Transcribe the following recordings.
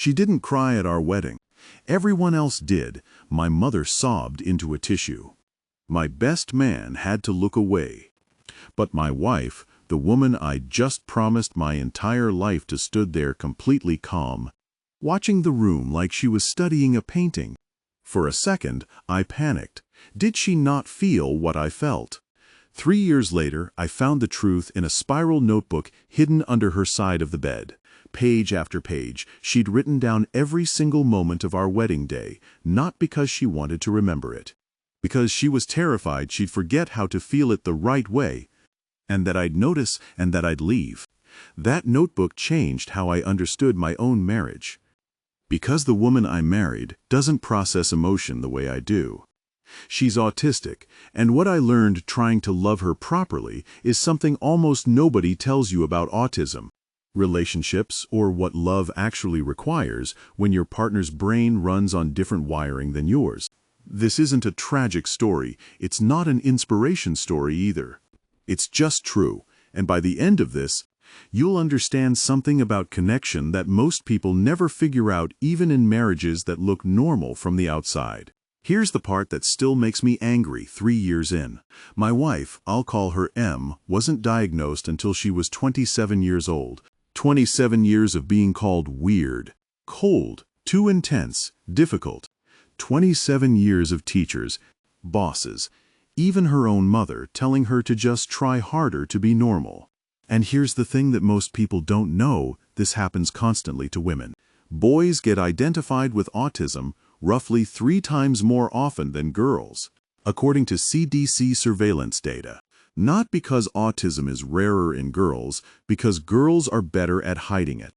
She didn't cry at our wedding. Everyone else did. My mother sobbed into a tissue. My best man had to look away. But my wife, the woman I'd just promised my entire life to, stood there completely calm, watching the room like she was studying a painting. For a second, I panicked. Did she not feel what I felt? 3 years later, I found the truth in a spiral notebook hidden under her side of the bed. Page after page, she'd written down every single moment of our wedding day, not because she wanted to remember it, because she was terrified she'd forget how to feel it the right way, and that I'd notice and that I'd leave. That notebook changed how I understood my own marriage. Because the woman I married doesn't process emotion the way I do. She's autistic, and what I learned trying to love her properly is something almost nobody tells you about autism. Relationships, or what love actually requires when your partner's brain runs on different wiring than yours. This isn't a tragic story. It's not an inspiration story either. It's just true, and by the end of this, you'll understand something about connection that most people never figure out, even in marriages that look normal from the outside. Here's the part that still makes me angry 3 years in. My wife, I'll call her M, wasn't diagnosed until she was 27 years old. 27 years of being called weird, cold, too intense, difficult. 27 years of teachers, bosses, even her own mother telling her to just try harder to be normal. And here's the thing that most people don't know: this happens constantly to women. Boys get identified with autism roughly 3 times more often than girls, according to CDC surveillance data. Not because autism is rarer in girls, because girls are better at hiding it.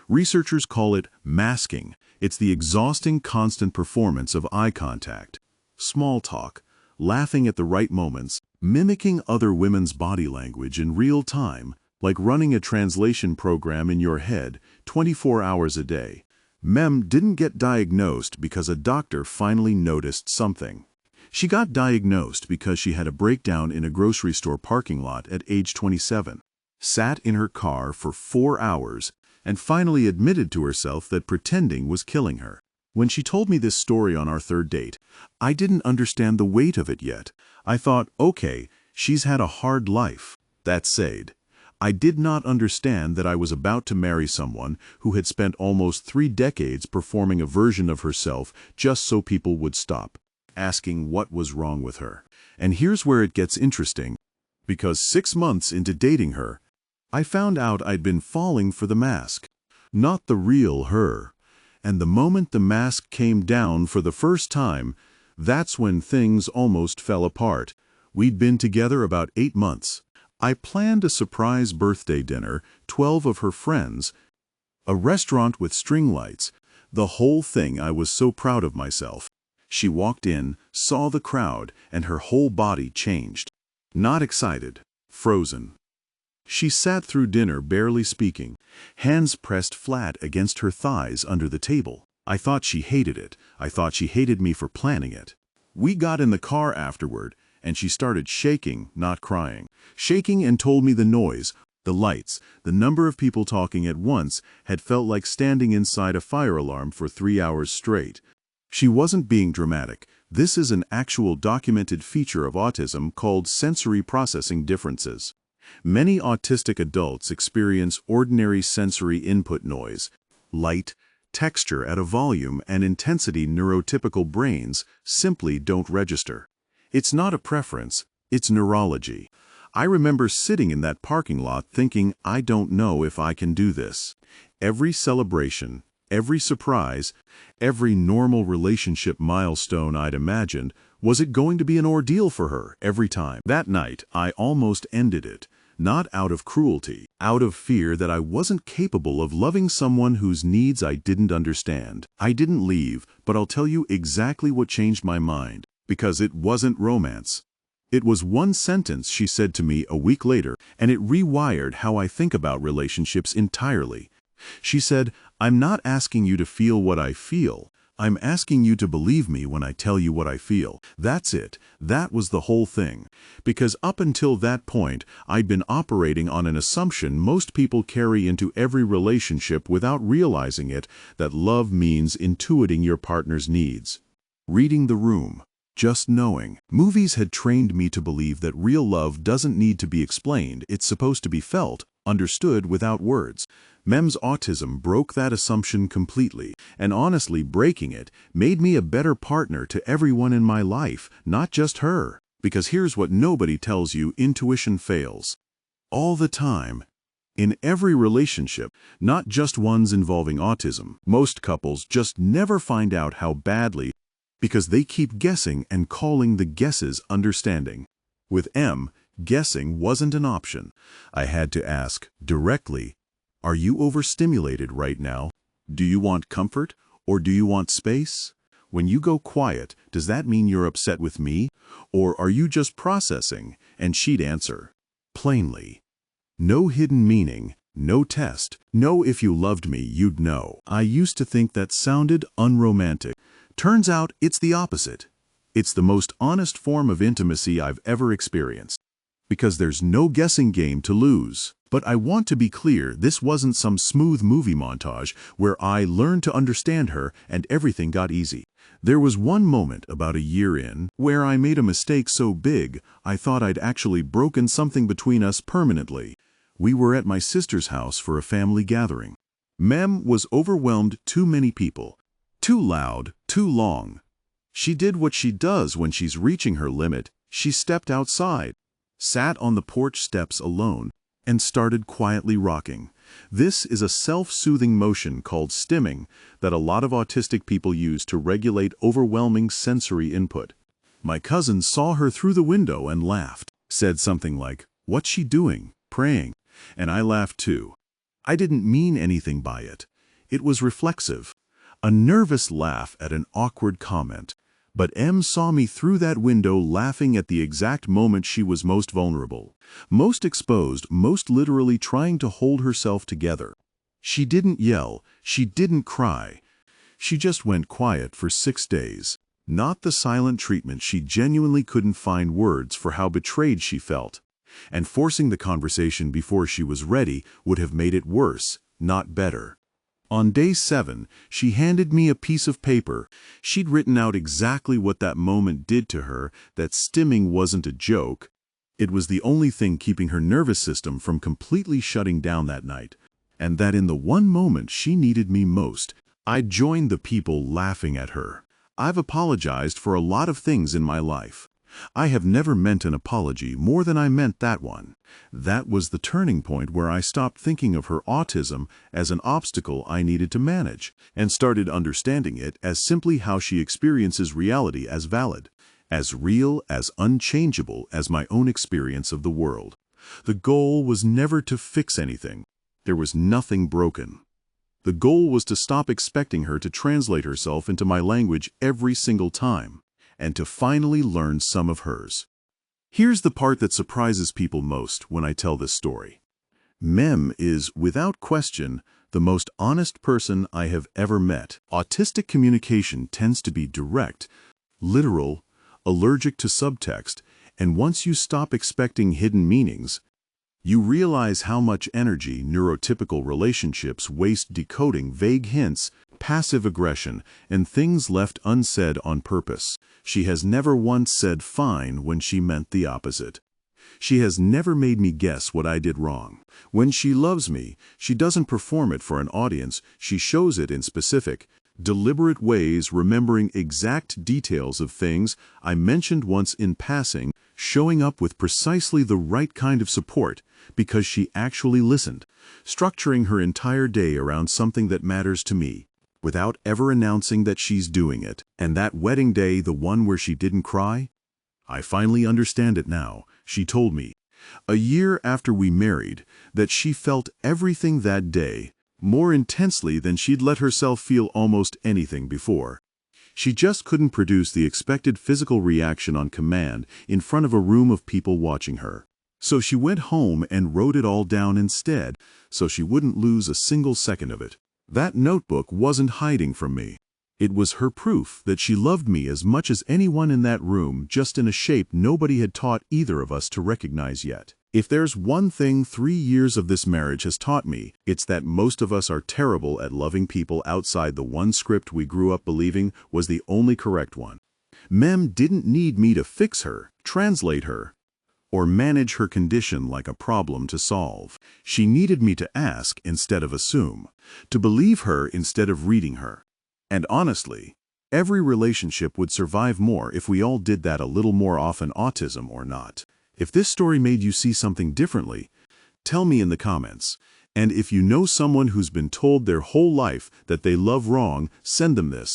Researchers call it masking. It's the exhausting constant performance of eye contact, small talk, laughing at the right moments, mimicking other women's body language in real time, like running a translation program in your head 24 hours a day. Mem didn't get diagnosed because a doctor finally noticed something. She got diagnosed because she had a breakdown in a grocery store parking lot at age 27, sat in her car for 4 hours, and finally admitted to herself that pretending was killing her. When she told me this story on our 3rd date, I didn't understand the weight of it yet. I thought, okay, she's had a hard life. That said, I did not understand that I was about to marry someone who had spent almost 3 decades performing a version of herself just so people would stop asking what was wrong with her. And here's where it gets interesting, because 6 months into dating her, I found out I'd been falling for the mask, not the real her. And the moment the mask came down for the first time, that's when things almost fell apart. We'd been together about 8 months. I planned a surprise birthday dinner, 12 of her friends, a restaurant with string lights, the whole thing. I was so proud of myself. She walked in, saw the crowd, and her whole body changed. Not excited, frozen. She sat through dinner barely speaking, hands pressed flat against her thighs under the table. I thought she hated it. I thought she hated me for planning it. We got in the car afterward, and she started shaking, not crying. Shaking, and told me the noise, the lights, the number of people talking at once had felt like standing inside a fire alarm for 3 hours straight. She wasn't being dramatic. This is an actual documented feature of autism called sensory processing differences. Many autistic adults experience ordinary sensory input noise, light, texture at a volume and intensity neurotypical brains simply don't register. It's not a preference, it's neurology. I remember sitting in that parking lot thinking, I don't know if I can do this. Every celebration, every surprise, every normal relationship milestone I'd imagined, was it going to be an ordeal for her every time? That night, I almost ended it. Not out of cruelty, out of fear that I wasn't capable of loving someone whose needs I didn't understand. I didn't leave, but I'll tell you exactly what changed my mind. Because it wasn't romance. It was one sentence she said to me a week later, and it rewired how I think about relationships entirely. She said, "I'm not asking you to feel what I feel. I'm asking you to believe me when I tell you what I feel. That's it. That was the whole thing. Because up until that point, I'd been operating on an assumption most people carry into every relationship without realizing it, that love means intuiting your partner's needs. Reading the room. Just knowing. Movies had trained me to believe that real love doesn't need to be explained, it's supposed to be felt, understood without words. Mem's autism broke that assumption completely, and honestly breaking it made me a better partner to everyone in my life, not just her. Because here's what nobody tells you: intuition fails. All the time. In every relationship, not just ones involving autism. Most couples just never find out how badly, because they keep guessing and calling the guesses understanding. With M, guessing wasn't an option. I had to ask directly, are you overstimulated right now? Do you want comfort, or do you want space? When you go quiet, does that mean you're upset with me? Or are you just processing? And she'd answer, plainly. No hidden meaning, no test, no if you loved me, you'd know. I used to think that sounded unromantic. Turns out it's the opposite. It's the most honest form of intimacy I've ever experienced. Because there's no guessing game to lose. But I want to be clear, this wasn't some smooth movie montage where I learned to understand her and everything got easy. There was one moment about a year in where I made a mistake so big I thought I'd actually broken something between us permanently. We were at my sister's house for a family gathering. Mem was overwhelmed, too many people. Too loud, too long. She did what she does when she's reaching her limit. She stepped outside, sat on the porch steps alone, and started quietly rocking. This is a self-soothing motion called stimming that a lot of autistic people use to regulate overwhelming sensory input. My cousin saw her through the window and laughed, said something like, "What's she doing? Praying?" And I laughed too. I didn't mean anything by it. It was reflexive. A nervous laugh at an awkward comment. But M saw me through that window laughing at the exact moment she was most vulnerable, most exposed, most literally trying to hold herself together. She didn't yell, she didn't cry. She just went quiet for 6 days. Not the silent treatment. She genuinely couldn't find words for how betrayed she felt. And forcing the conversation before she was ready would have made it worse, not better. On day 7, she handed me a piece of paper. She'd written out exactly what that moment did to her, that stimming wasn't a joke. It was the only thing keeping her nervous system from completely shutting down that night. And that in the one moment she needed me most, I joined the people laughing at her. I've apologized for a lot of things in my life. I have never meant an apology more than I meant that one. That was the turning point where I stopped thinking of her autism as an obstacle I needed to manage, and started understanding it as simply how she experiences reality as valid, as real, as unchangeable as my own experience of the world. The goal was never to fix anything. There was nothing broken. The goal was to stop expecting her to translate herself into my language every single time, and to finally learn some of hers. Here's the part that surprises people most when I tell this story. Mem is, without question, the most honest person I have ever met. Autistic communication tends to be direct, literal, allergic to subtext, and once you stop expecting hidden meanings, you realize how much energy neurotypical relationships waste decoding vague hints, passive aggression, and things left unsaid on purpose. She has never once said fine when she meant the opposite. She has never made me guess what I did wrong. When she loves me, she doesn't perform it for an audience, she shows it in specific, deliberate ways, remembering exact details of things I mentioned once in passing, showing up with precisely the right kind of support because she actually listened, structuring her entire day around something that matters to me, without ever announcing that she's doing it. And that wedding day, the one where she didn't cry? I finally understand it now. She told me, a year after we married, that she felt everything that day, more intensely than she'd let herself feel almost anything before. She just couldn't produce the expected physical reaction on command in front of a room of people watching her. So she went home and wrote it all down instead, so she wouldn't lose a single second of it. That notebook wasn't hiding from me. It was her proof that she loved me as much as anyone in that room, just in a shape nobody had taught either of us to recognize yet. If there's one thing 3 years of this marriage has taught me, it's that most of us are terrible at loving people outside the one script we grew up believing was the only correct one. Mem didn't need me to fix her, translate her, or manage her condition like a problem to solve. She needed me to ask instead of assume, to believe her instead of reading her. And honestly, every relationship would survive more if we all did that a little more often, autism or not. If this story made you see something differently, tell me in the comments. And if you know someone who's been told their whole life that they love wrong, send them this.